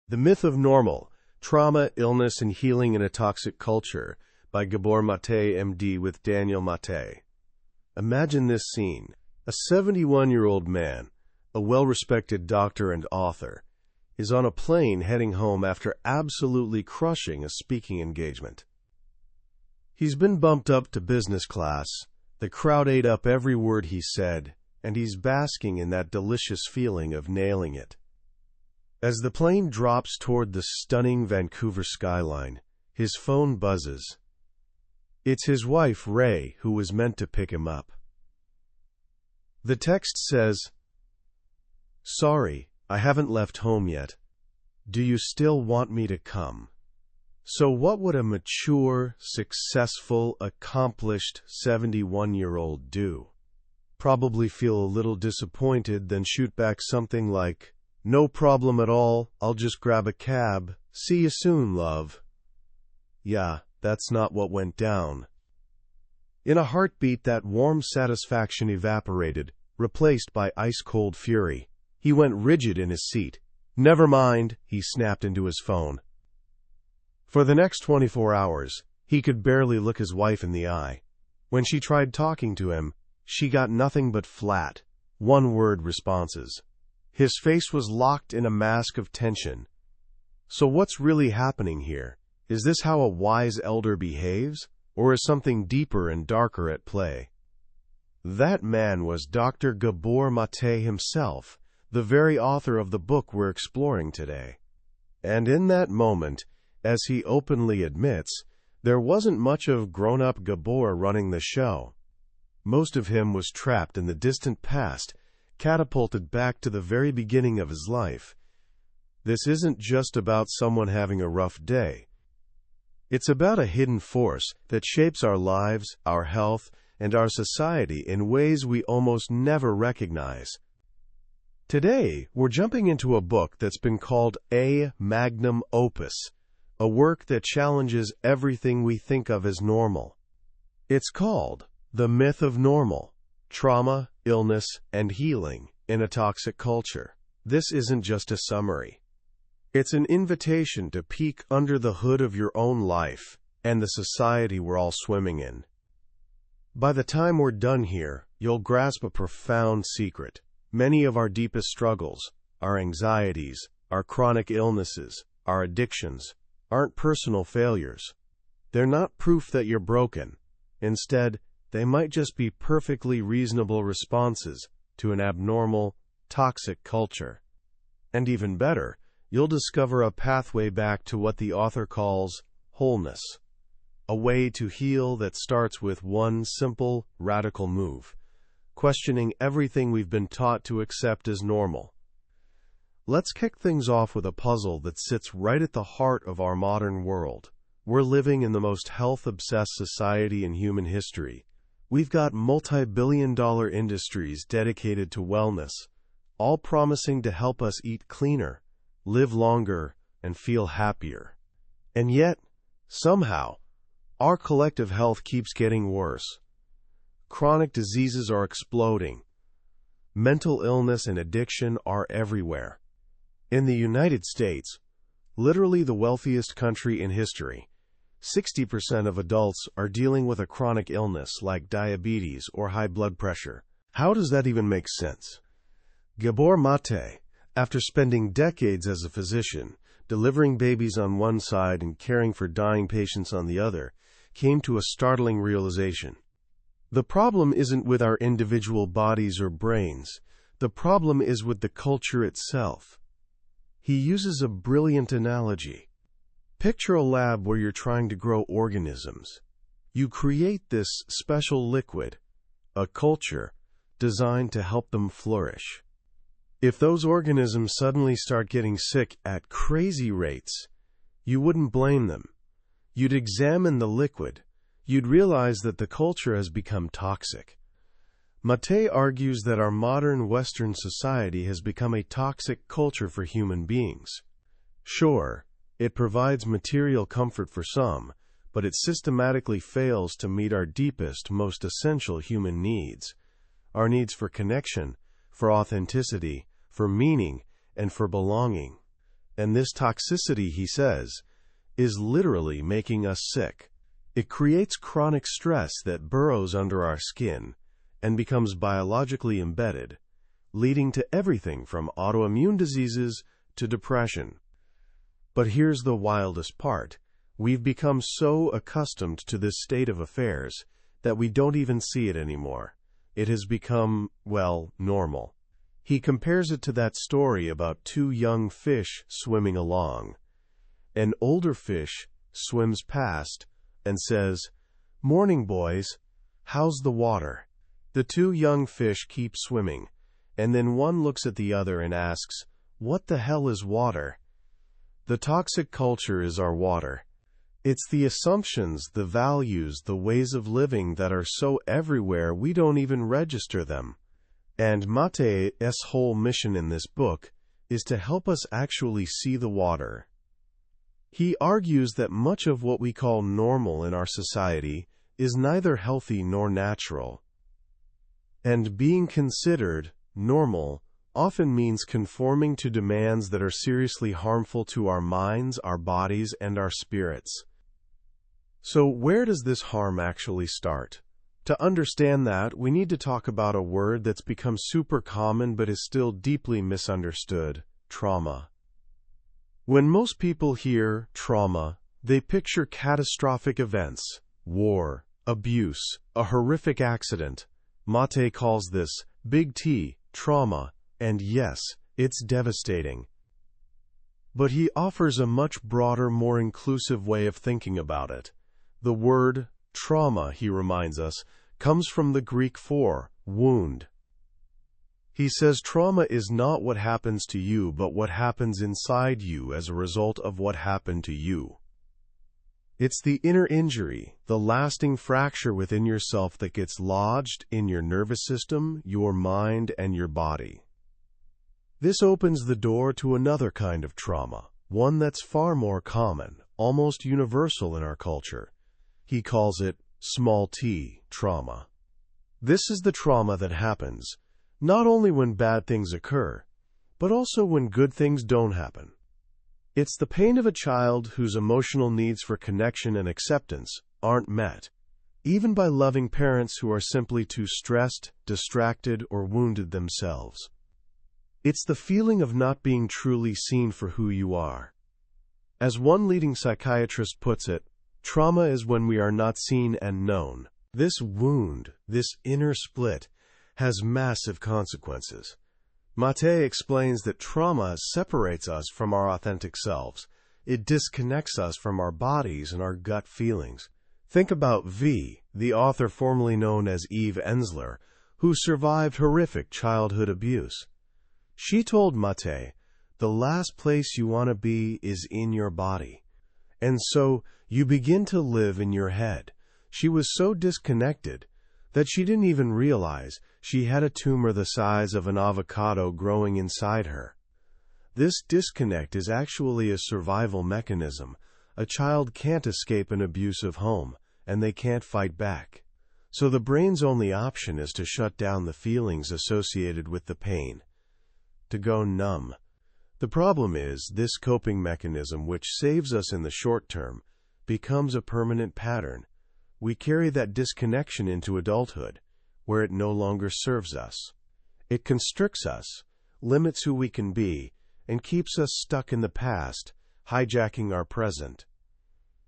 The Myth of Normal, Trauma, Illness, and Healing in a Toxic Culture by Gabor MatA, MD, with Daniel MatA. Imagine this scene. A 71-year-old man, a well-respected doctor and author, is on a plane heading home after absolutely crushing a speaking engagement. He's been bumped up to business class, the crowd ate up every word he said, and he's basking in that delicious feeling of nailing it. As the plane drops toward the stunning Vancouver skyline, his phone buzzes. It's his wife, Ray, who was meant to pick him up. The text says, "Sorry, I haven't left home yet. Do you still want me to come?" So what would a mature, successful, accomplished 71-year-old do? Probably feel a little disappointed, then shoot back something like, "No problem at all, I'll just grab a cab. See you soon, love." Yeah, that's not what went down. In a heartbeat, that warm satisfaction evaporated, replaced by ice-cold fury. He went rigid in his seat. "Never mind," he snapped into his phone. For the next 24 hours, he could barely look his wife in the eye. When she tried talking to him, she got nothing but flat, one-word responses. His face was locked in a mask of tension. So what's really happening here? Is this how a wise elder behaves? Or is something deeper and darker at play? That man was Dr. Gabor MatA himself, the very author of the book we're exploring today. And in that moment, as he openly admits, there wasn't much of grown-up Gabor running the show. Most of him was trapped in the distant past, catapulted back to the very beginning of his life. This isn't just about someone having a rough day. It's about a hidden force that shapes our lives, our health, and our society in ways we almost never recognize. Today, we're jumping into a book that's been called a magnum opus, a work that challenges everything we think of as normal. It's called The Myth of Normal, Trauma, Illness, and Healing in a Toxic Culture. This isn't just a summary. It's an invitation to peek under the hood of your own life and the society we're all swimming in. By the time we're done here, you'll grasp a profound secret. Many of our deepest struggles, our anxieties, our chronic illnesses, our addictions, aren't personal failures. They're not proof that you're broken. Instead, they might just be perfectly reasonable responses to an abnormal, toxic culture. And even better, you'll discover a pathway back to what the author calls wholeness, a way to heal that starts with one simple, radical move, questioning everything we've been taught to accept as normal. Let's kick things off with a puzzle that sits right at the heart of our modern world. We're living in the most health-obsessed society in human history. We've got multi-billion-dollar industries dedicated to wellness, all promising to help us eat cleaner, live longer, and feel happier. And yet, somehow, our collective health keeps getting worse. Chronic diseases are exploding. Mental illness and addiction are everywhere. In the United States, literally the wealthiest country in history, 60% of adults are dealing with a chronic illness like diabetes or high blood pressure. How does that even make sense? Gabor MatA, after spending decades as a physician, delivering babies on one side and caring for dying patients on the other, came to a startling realization. The problem isn't with our individual bodies or brains. The problem is with the culture itself. He uses a brilliant analogy. Picture a lab where you're trying to grow organisms. You create this special liquid, a culture, designed to help them flourish. If those organisms suddenly start getting sick at crazy rates, you wouldn't blame them. You'd examine the liquid. You'd realize that the culture has become toxic. MatA argues that our modern Western society has become a toxic culture for human beings. Sure, it provides material comfort for some, but it systematically fails to meet our deepest, most essential human needs. Our needs for connection, for authenticity, for meaning, and for belonging. And this toxicity, he says, is literally making us sick. It creates chronic stress that burrows under our skin and becomes biologically embedded, leading to everything from autoimmune diseases to depression. But here's the wildest part. We've become so accustomed to this state of affairs that we don't even see it anymore. It has become, well, normal. He compares it to that story about two young fish swimming along. An older fish swims past and says, "Morning, boys. How's the water?" The two young fish keep swimming, and then one looks at the other and asks, "What the hell is water?" The toxic culture is our water. It's the assumptions, the values, the ways of living that are so everywhere we don't even register them. And MatA's whole mission in this book is to help us actually see the water. He argues that much of what we call normal in our society is neither healthy nor natural. And being considered normal often means conforming to demands that are seriously harmful to our minds, our bodies, and our spirits. So where does this harm actually start? To understand that, we need to talk about a word that's become super common but is still deeply misunderstood: trauma. When most people hear trauma, they picture catastrophic events: war, abuse, a horrific accident. MatA calls this big T, trauma, and yes, it's devastating. But he offers a much broader, more inclusive way of thinking about it. The word trauma, he reminds us, comes from the Greek for wound. He says trauma is not what happens to you, but what happens inside you as a result of what happened to you. It's the inner injury, the lasting fracture within yourself that gets lodged in your nervous system, your mind, and your body. This opens the door to another kind of trauma, one that's far more common, almost universal in our culture. He calls it small t trauma. This is the trauma that happens not only when bad things occur, but also when good things don't happen. It's the pain of a child whose emotional needs for connection and acceptance aren't met, even by loving parents who are simply too stressed, distracted, or wounded themselves. It's the feeling of not being truly seen for who you are. As one leading psychiatrist puts it, trauma is when we are not seen and known. This wound, this inner split, has massive consequences. MatA explains that trauma separates us from our authentic selves. It disconnects us from our bodies and our gut feelings. Think about V, the author formerly known as Eve Ensler, who survived horrific childhood abuse. She told MatA, "The last place you want to be is in your body." And so you begin to live in your head. She was so disconnected that she didn't even realize she had a tumor the size of an avocado growing inside her. This disconnect is actually a survival mechanism. A child can't escape an abusive home, and they can't fight back. So the brain's only option is to shut down the feelings associated with the pain, to go numb. The problem is, this coping mechanism, which saves us in the short term, becomes a permanent pattern. We carry that disconnection into adulthood, where it no longer serves us. It constricts us, limits who we can be, and keeps us stuck in the past, hijacking our present.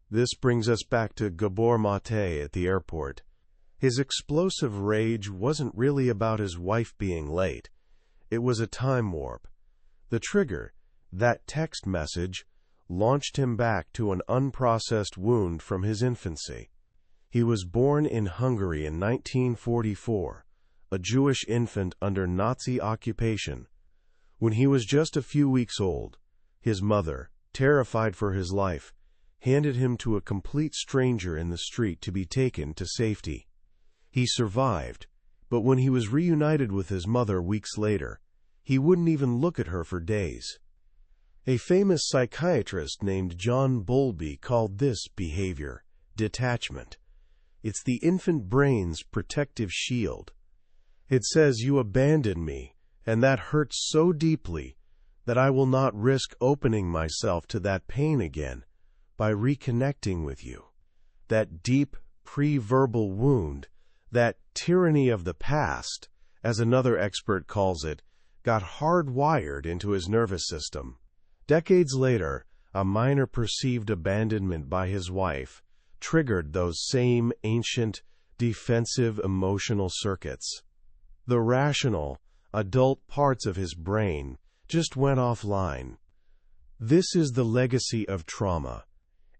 This brings us back to Gabor MatA at the airport. His explosive rage wasn't really about his wife being late. It was a time warp. The trigger, that text message, launched him back to an unprocessed wound from his infancy. He was born in Hungary in 1944, a Jewish infant under Nazi occupation. When he was just a few weeks old, his mother, terrified for his life, handed him to a complete stranger in the street to be taken to safety. He survived, but when he was reunited with his mother weeks later, he wouldn't even look at her for days. A famous psychiatrist named John Bowlby called this behavior detachment. It's the infant brain's protective shield. It says, "You abandoned me, and that hurts so deeply. that I will not risk opening myself to that pain again by reconnecting with you. That deep pre-verbal wound, that tyranny of the past, as another expert calls it, got hardwired into his nervous system. Decades later, a minor perceived abandonment by his wife triggered those same ancient, defensive emotional circuits. The rational, adult parts of his brain just went offline. This is the legacy of trauma.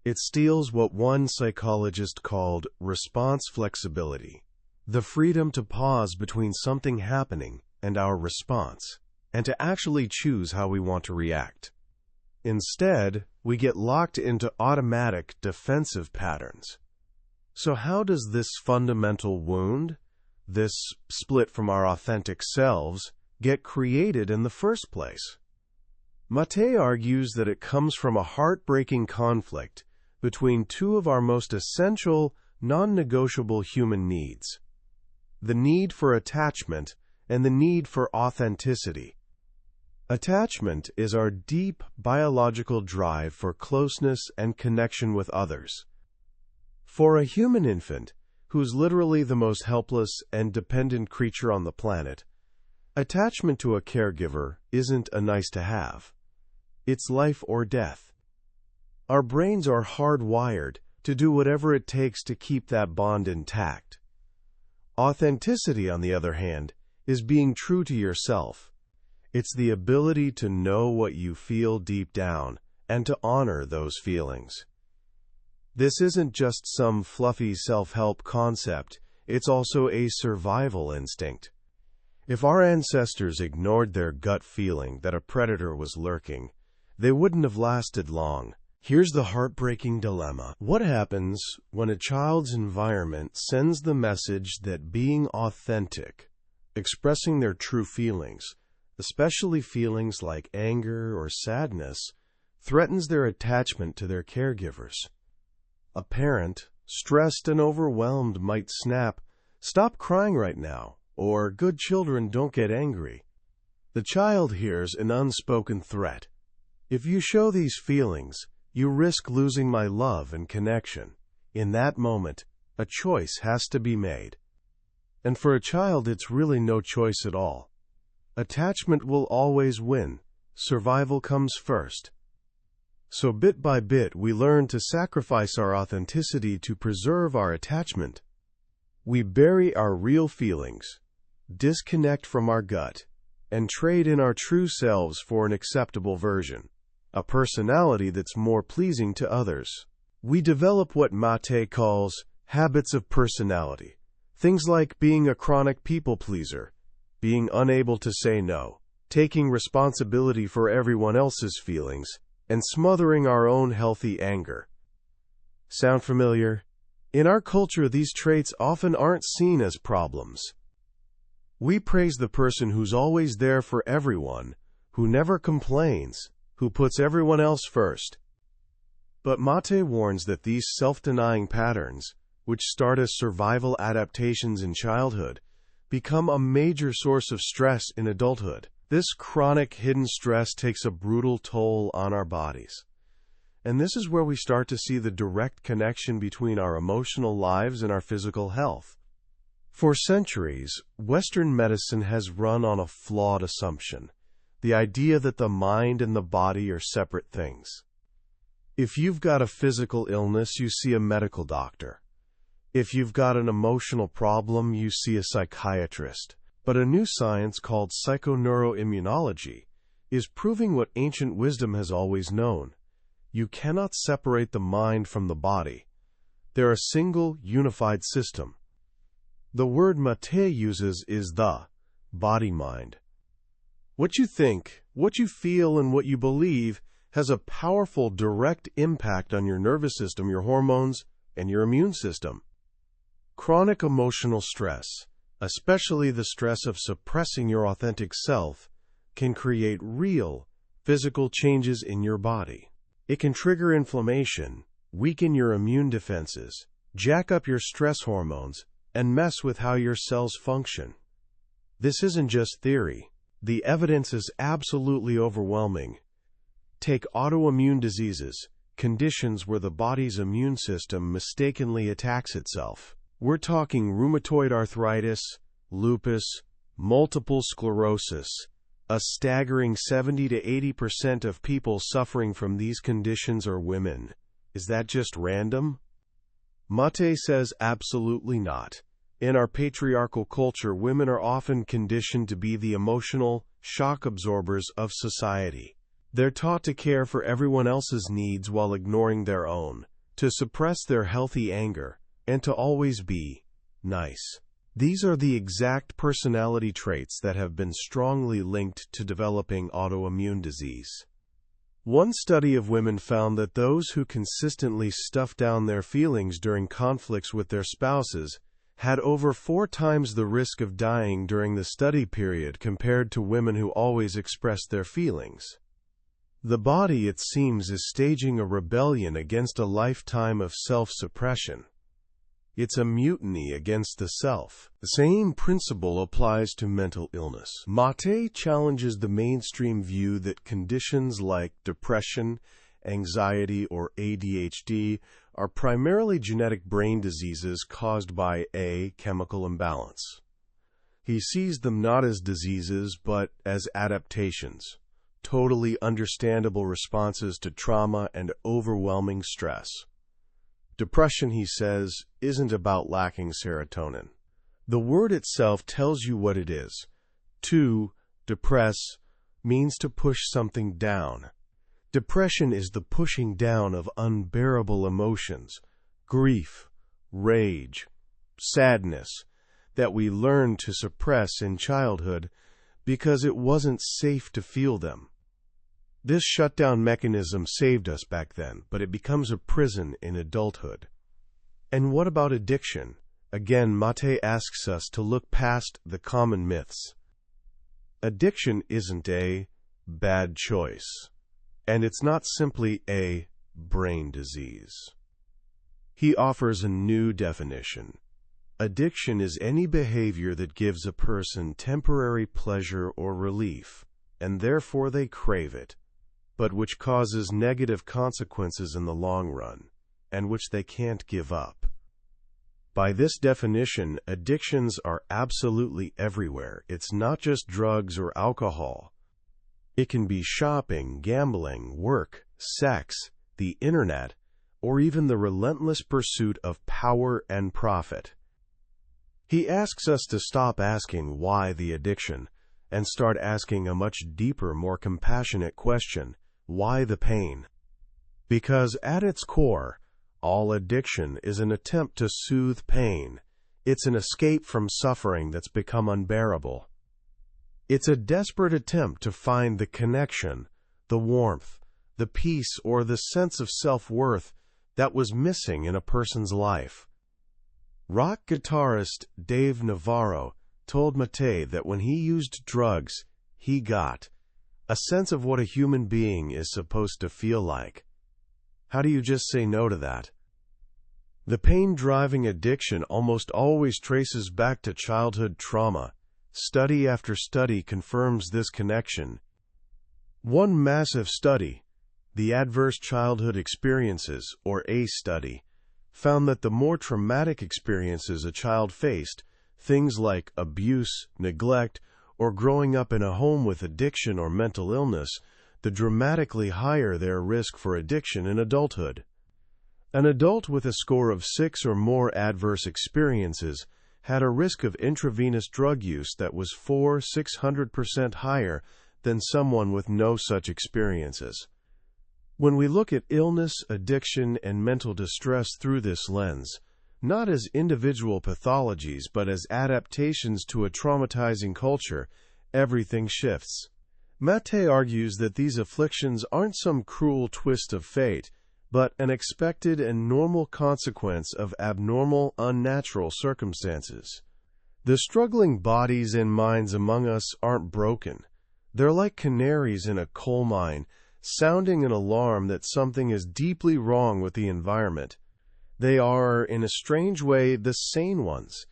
It steals what one psychologist called response flexibility, the freedom to pause between something happening and our response, and to actually choose how we want to react. Instead, we get locked into automatic defensive patterns. So how does this fundamental wound, this split from our authentic selves, get created in the first place? MatA argues that it comes from a heartbreaking conflict between two of our most essential, non-negotiable human needs: the need for attachment and the need for authenticity. Attachment is our deep biological drive for closeness and connection with others. For a human infant, who's literally the most helpless and dependent creature on the planet, attachment to a caregiver isn't a nice-to-have. It's life or death. Our brains are hardwired to do whatever it takes to keep that bond intact. Authenticity, on the other hand, is being true to yourself. It's the ability to know what you feel deep down and to honor those feelings. This isn't just some fluffy self-help concept, it's also a survival instinct. If our ancestors ignored their gut feeling that a predator was lurking, they wouldn't have lasted long. Here's the heartbreaking dilemma. What happens when a child's environment sends the message that being authentic, expressing their true feelings, especially feelings like anger or sadness, threatens their attachment to their caregivers? A parent, stressed and overwhelmed, might snap, "Stop crying right now," or "Good children don't get angry." The child hears an unspoken threat. If you show these feelings, you risk losing my love and connection. In that moment, a choice has to be made. And for a child, it's really no choice at all. Attachment will always win. Survival comes first. So bit by bit, we learn to sacrifice our authenticity to preserve our attachment. We bury our real feelings, disconnect from our gut, and trade in our true selves for an acceptable version, a personality that's more pleasing to others. We develop what MatA calls habits of personality, things like being a chronic people pleaser, being unable to say no, taking responsibility for everyone else's feelings, and smothering our own healthy anger. Sound familiar? In our culture, these traits often aren't seen as problems. We praise the person who's always there for everyone, who never complains, who puts everyone else first. But MatA warns that these self-denying patterns, which start as survival adaptations in childhood, become a major source of stress in adulthood. This chronic hidden stress takes a brutal toll on our bodies. And this is where we start to see the direct connection between our emotional lives and our physical health. For centuries, Western medicine has run on a flawed assumption, the idea that the mind and the body are separate things. If you've got a physical illness, you see a medical doctor. If you've got an emotional problem, you see a psychiatrist. But a new science called psychoneuroimmunology is proving what ancient wisdom has always known. You cannot separate the mind from the body. They're a single, unified system. The word MatA uses is the body-mind. What you think, what you feel, and what you believe has a powerful direct impact on your nervous system, your hormones, and your immune system. Chronic emotional stress, especially the stress of suppressing your authentic self, can create real, physical changes in your body. It can trigger inflammation, weaken your immune defenses, jack up your stress hormones, and mess with how your cells function. This isn't just theory. The evidence is absolutely overwhelming. Take autoimmune diseases, conditions where the body's immune system mistakenly attacks itself. We're talking rheumatoid arthritis, lupus, multiple sclerosis. A staggering 70 to 80% of people suffering from these conditions are women. Is that just random? MatA says absolutely not. In our patriarchal culture, women are often conditioned to be the emotional shock absorbers of society. They're taught to care for everyone else's needs while ignoring their own, to suppress their healthy anger, and to always be nice. These are the exact personality traits that have been strongly linked to developing autoimmune disease. One study of women found that those who consistently stuffed down their feelings during conflicts with their spouses had over 4 times the risk of dying during the study period compared to women who always expressed their feelings. The body, it seems, is staging a rebellion against a lifetime of self-suppression. It's a mutiny against the self. The same principle applies to mental illness. MatA challenges the mainstream view that conditions like depression, anxiety, or ADHD are primarily genetic brain diseases caused by a chemical imbalance. He sees them not as diseases, but as adaptations, totally understandable responses to trauma and overwhelming stress. Depression, he says, isn't about lacking serotonin. The word itself tells you what it is. To depress means to push something down. Depression is the pushing down of unbearable emotions, grief, rage, sadness, that we learn to suppress in childhood because it wasn't safe to feel them. This shutdown mechanism saved us back then, but it becomes a prison in adulthood. And what about addiction? Again, MatA asks us to look past the common myths. Addiction isn't a bad choice, and it's not simply a brain disease. He offers a new definition. Addiction is any behavior that gives a person temporary pleasure or relief, and therefore they crave it, but which causes negative consequences in the long run, and which they can't give up. By this definition, addictions are absolutely everywhere. It's not just drugs or alcohol. It can be shopping, gambling, work, sex, the internet, or even the relentless pursuit of power and profit. He asks us to stop asking why the addiction, and start asking a much deeper, more compassionate question: why the pain? Because at its core, all addiction is an attempt to soothe pain. It's an escape from suffering that's become unbearable. It's a desperate attempt to find the connection, the warmth, the peace, or the sense of self-worth that was missing in a person's life. Rock guitarist Dave Navarro told MatA that when he used drugs, he got a sense of what a human being is supposed to feel like. How do you just say no to that? The pain-driving addiction almost always traces back to childhood trauma. Study after study confirms this connection. One massive study, the Adverse Childhood Experiences, or ACE study, found that the more traumatic experiences a child faced, things like abuse, neglect, or growing up in a home with addiction or mental illness, the dramatically higher their risk for addiction in adulthood. An adult with a score of 6 or more adverse experiences had a risk of intravenous drug use that was 600% higher than someone with no such experiences. When we look at illness, addiction, and mental distress through this lens, not as individual pathologies but as adaptations to a traumatizing culture, everything shifts. MatA argues that these afflictions aren't some cruel twist of fate, but an expected and normal consequence of abnormal, unnatural circumstances. The struggling bodies and minds among us aren't broken. They're like canaries in a coal mine, sounding an alarm that something is deeply wrong with the environment. They are, in a strange way, the sane ones.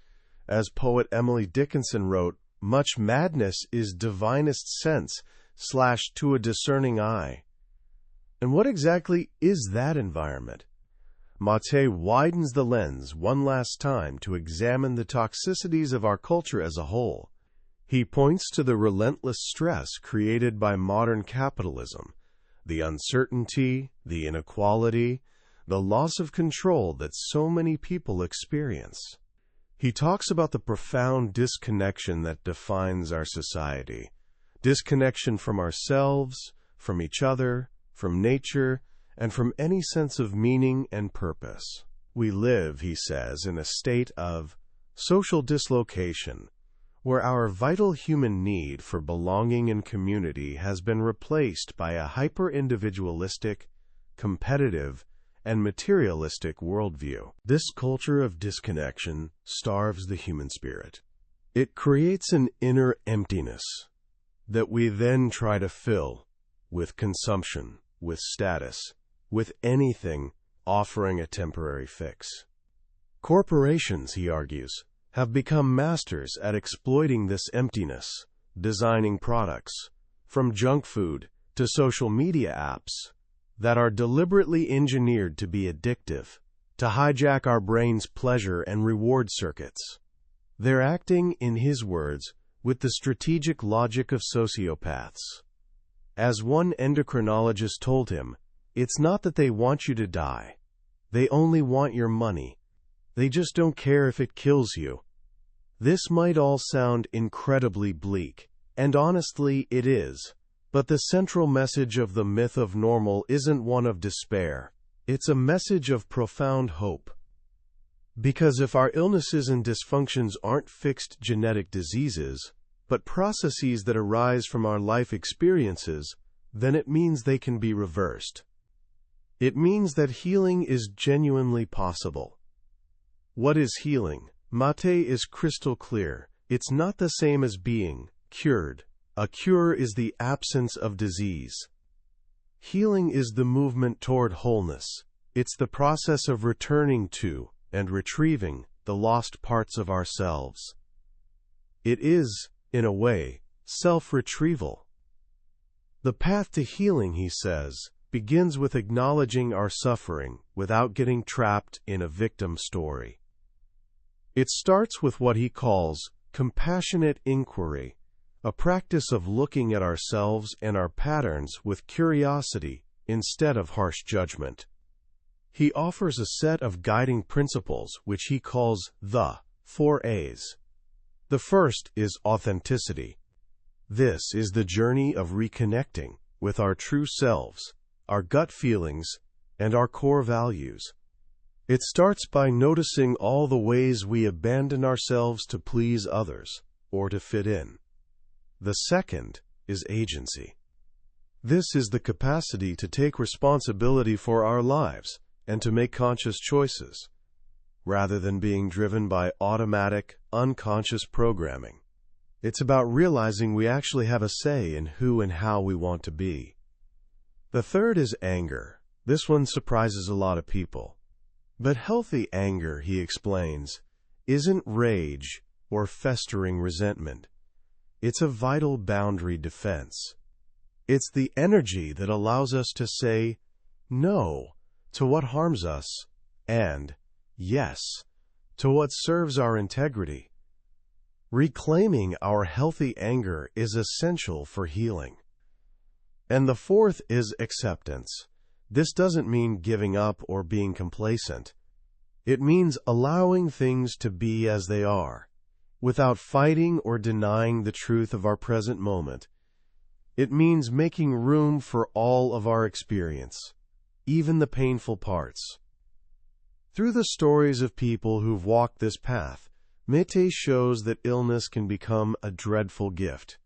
As poet Emily Dickinson wrote, much madness is divinest sense / to a discerning eye. And what exactly is that environment? MatA widens the lens one last time to examine the toxicities of our culture as a whole. He points to the relentless stress created by modern capitalism, the uncertainty, the inequality, the loss of control that so many people experience. He talks about the profound disconnection that defines our society. Disconnection from ourselves, from each other, from nature, and from any sense of meaning and purpose. We live, he says, in a state of social dislocation, where our vital human need for belonging and community has been replaced by a hyper-individualistic, competitive, and materialistic worldview. This culture of disconnection starves the human spirit. It creates an inner emptiness that we then try to fill with consumption, with status, with anything offering a temporary fix. Corporations, he argues, have become masters at exploiting this emptiness, designing products, from junk food to social media apps, that are deliberately engineered to be addictive, to hijack our brain's pleasure and reward circuits. They're acting, in his words, with the strategic logic of sociopaths. As one endocrinologist told him, it's not that they want you to die. They only want your money. They just don't care if it kills you. This might all sound incredibly bleak, and honestly it is. But the central message of the myth of normal isn't one of despair. It's a message of profound hope. Because if our illnesses and dysfunctions aren't fixed genetic diseases, but processes that arise from our life experiences, then it means they can be reversed. It means that healing is genuinely possible. What is healing? MatA is crystal clear. It's not the same as being cured. A cure is the absence of disease. Healing is the movement toward wholeness. It's the process of returning to and retrieving the lost parts of ourselves. It is, in a way, self-retrieval. The path to healing, he says, begins with acknowledging our suffering without getting trapped in a victim story. It starts with what he calls compassionate inquiry, a practice of looking at ourselves and our patterns with curiosity instead of harsh judgment. He offers a set of guiding principles which he calls the 4 A's. The first is authenticity. This is the journey of reconnecting with our true selves, our gut feelings, and our core values. It starts by noticing all the ways we abandon ourselves to please others or to fit in. The second is agency. This is the capacity to take responsibility for our lives and to make conscious choices, rather than being driven by automatic, unconscious programming. It's about realizing we actually have a say in who and how we want to be. The third is anger. This one surprises a lot of people. But healthy anger, he explains, isn't rage or festering resentment. It's a vital boundary defense. It's the energy that allows us to say no to what harms us and yes to what serves our integrity. Reclaiming our healthy anger is essential for healing. And the fourth is acceptance. This doesn't mean giving up or being complacent. It means allowing things to be as they are, without fighting or denying the truth of our present moment. It means making room for all of our experience, even the painful parts. Through the stories of people who've walked this path, MatA shows that illness can become a dreadful gift.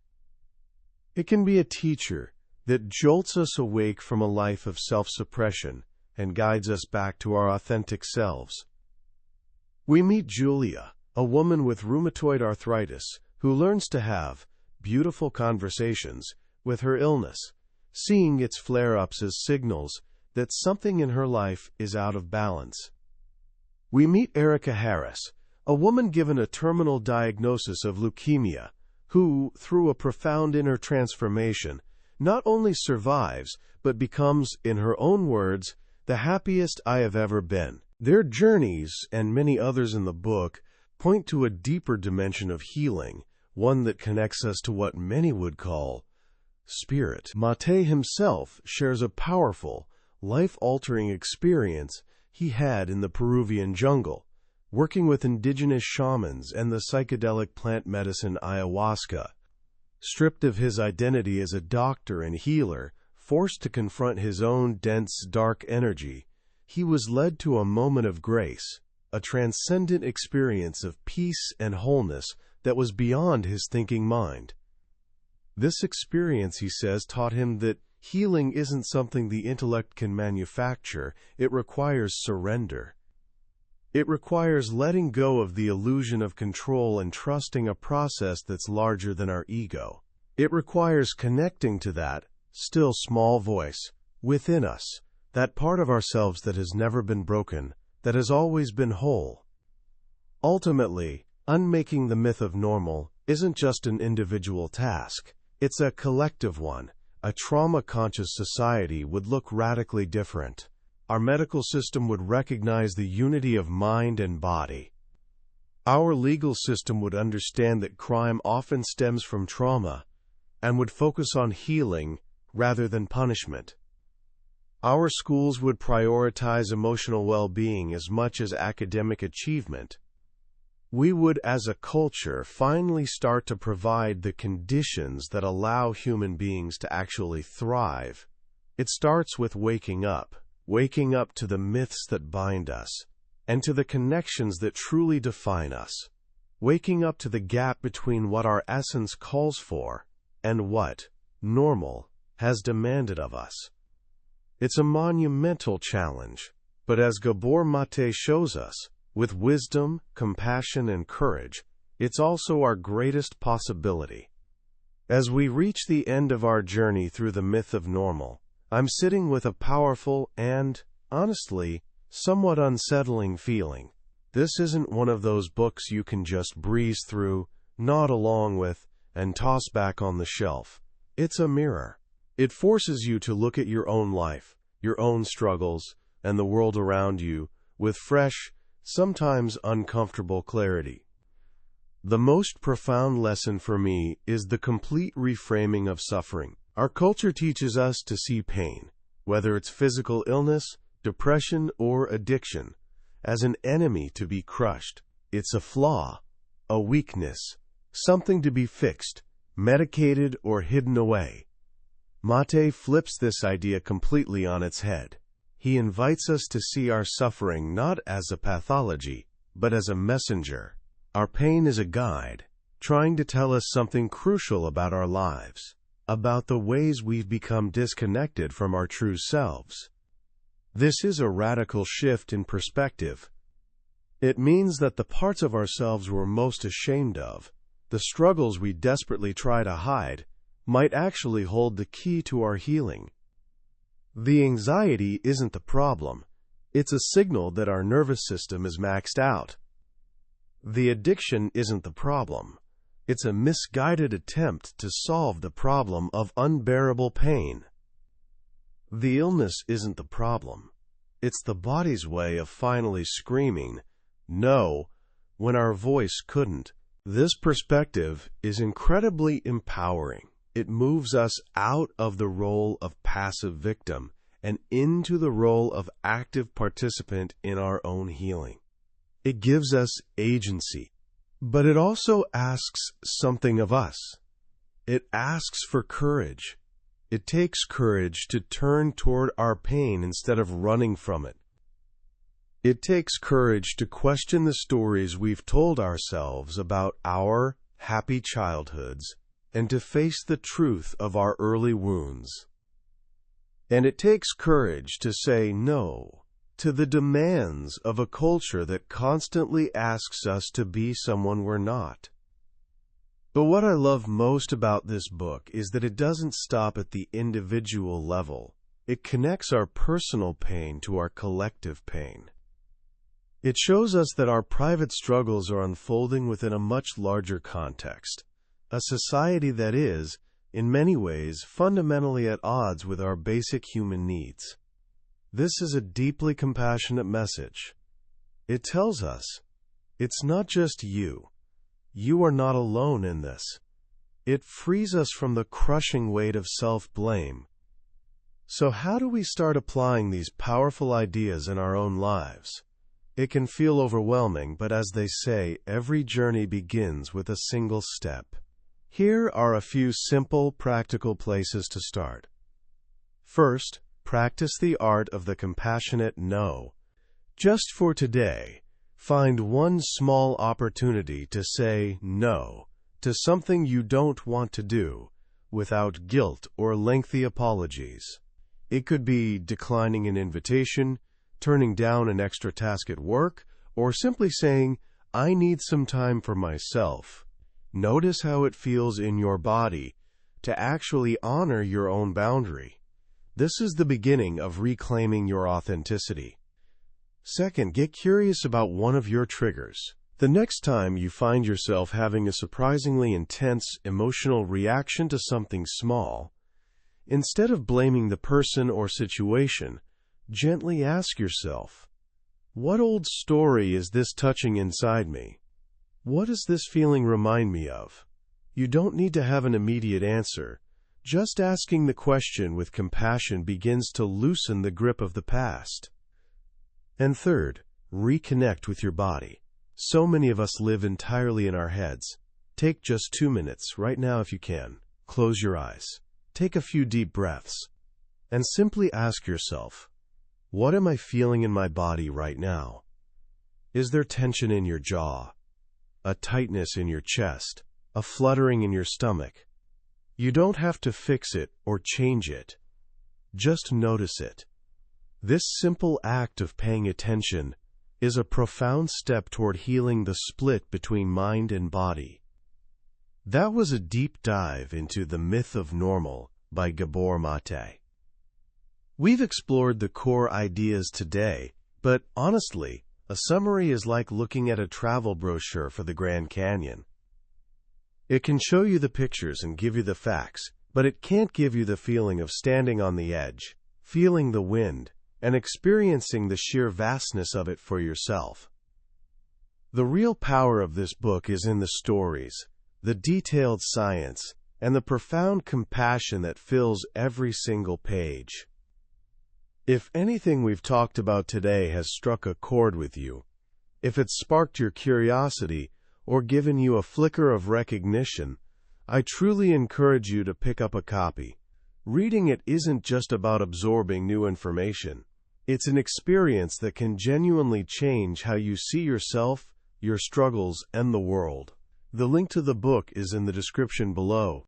It can be a teacher that jolts us awake from a life of self-suppression and guides us back to our authentic selves. We meet Julia, a woman with rheumatoid arthritis who learns to have beautiful conversations with her illness, seeing its flare-ups as signals that something in her life is out of balance. We meet Erica Harris, a woman given a terminal diagnosis of leukemia, who, through a profound inner transformation, not only survives, but becomes, in her own words, the happiest I have ever been. Their journeys, and many others in the book, point to a deeper dimension of healing, one that connects us to what many would call spirit. MatA himself shares a powerful, life-altering experience he had in the Peruvian jungle, working with indigenous shamans and the psychedelic plant medicine ayahuasca. Stripped of his identity as a doctor and healer, forced to confront his own dense, dark energy, he was led to a moment of grace, a transcendent experience of peace and wholeness that was beyond his thinking mind. This experience, he says, taught him that healing isn't something the intellect can manufacture. It requires surrender. It requires letting go of the illusion of control and trusting a process that's larger than our ego. It requires connecting to that still small voice within us, that part of ourselves that has never been broken, that has always been whole. Ultimately, unmaking the myth of normal isn't just an individual task. It's a collective one. A trauma-conscious society would look radically different. Our medical system would recognize the unity of mind and body. Our legal system would understand that crime often stems from trauma and would focus on healing rather than punishment. Our schools would prioritize emotional well-being as much as academic achievement. We would, as a culture, finally start to provide the conditions that allow human beings to actually thrive. It starts with waking up to the myths that bind us, and to the connections that truly define us. Waking up to the gap between what our essence calls for and what normal has demanded of us. It's a monumental challenge, but as Gabor MatA shows us, with wisdom, compassion, and courage, it's also our greatest possibility. As we reach the end of our journey through the myth of normal, I'm sitting with a powerful and, honestly, somewhat unsettling feeling. This isn't one of those books you can just breeze through, nod along with, and toss back on the shelf. It's a mirror. It forces you to look at your own life, your own struggles, and the world around you with fresh, sometimes uncomfortable clarity. The most profound lesson for me is the complete reframing of suffering. Our culture teaches us to see pain, whether it's physical illness, depression, or addiction, as an enemy to be crushed. It's a flaw, a weakness, something to be fixed, medicated, or hidden away. MatA flips this idea completely on its head. He invites us to see our suffering not as a pathology, but as a messenger. Our pain is a guide, trying to tell us something crucial about our lives, about the ways we've become disconnected from our true selves. This is a radical shift in perspective. It means that the parts of ourselves we're most ashamed of, the struggles we desperately try to hide, might actually hold the key to our healing. The anxiety isn't the problem. It's a signal that our nervous system is maxed out. The addiction isn't the problem. It's a misguided attempt to solve the problem of unbearable pain. The illness isn't the problem. It's the body's way of finally screaming, "No," when our voice couldn't. This perspective is incredibly empowering. It moves us out of the role of passive victim and into the role of active participant in our own healing. It gives us agency, but it also asks something of us. It asks for courage. It takes courage to turn toward our pain instead of running from it. It takes courage to question the stories we've told ourselves about our happy childhoods and to face the truth of our early wounds. And it takes courage to say no to the demands of a culture that constantly asks us to be someone we're not. But what I love most about this book is that it doesn't stop at the individual level. It connects our personal pain to our collective pain. It shows us that our private struggles are unfolding within a much larger context, A society that is, in many ways, fundamentally at odds with our basic human needs. This is a deeply compassionate message. It tells us, it's not just you. You are not alone in this. It frees us from the crushing weight of self-blame. So how do we start applying these powerful ideas in our own lives? It can feel overwhelming, but as they say, every journey begins with a single step. Here are a few simple, practical places to start. First, practice the art of the compassionate no. Just for today, find one small opportunity to say no to something you don't want to do, without guilt or lengthy apologies. It could be declining an invitation, turning down an extra task at work, or simply saying, I need some time for myself. Notice how it feels in your body to actually honor your own boundary. This is the beginning of reclaiming your authenticity. Second, get curious about one of your triggers. The next time you find yourself having a surprisingly intense emotional reaction to something small, instead of blaming the person or situation, gently ask yourself, what old story is this touching inside me? What does this feeling remind me of? You don't need to have an immediate answer. Just asking the question with compassion begins to loosen the grip of the past. And third, reconnect with your body. So many of us live entirely in our heads. Take just 2 minutes right now if you can. Close your eyes. Take a few deep breaths. And simply ask yourself, what am I feeling in my body right now? Is there tension in your jaw? A tightness in your chest? A fluttering in your stomach? You don't have to fix it or change it. Just notice it. This simple act of paying attention is a profound step toward healing the split between mind and body. That was a deep dive into The Myth of Normal by Gabor MatA. We've explored the core ideas today, but honestly, a summary is like looking at a travel brochure for the Grand Canyon. It can show you the pictures and give you the facts, but it can't give you the feeling of standing on the edge, feeling the wind, and experiencing the sheer vastness of it for yourself. The real power of this book is in the stories, the detailed science, and the profound compassion that fills every single page. If anything we've talked about today has struck a chord with you, if it's sparked your curiosity or given you a flicker of recognition, I truly encourage you to pick up a copy. Reading it isn't just about absorbing new information. It's an experience that can genuinely change how you see yourself, your struggles, and the world. The link to the book is in the description below.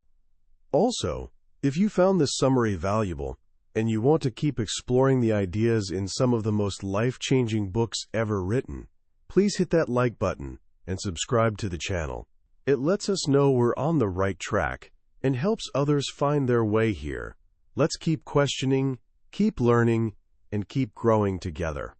Also, if you found this summary valuable, and you want to keep exploring the ideas in some of the most life-changing books ever written, please hit that like button and subscribe to the channel. It lets us know we're on the right track and helps others find their way here. Let's keep questioning, keep learning, and keep growing together.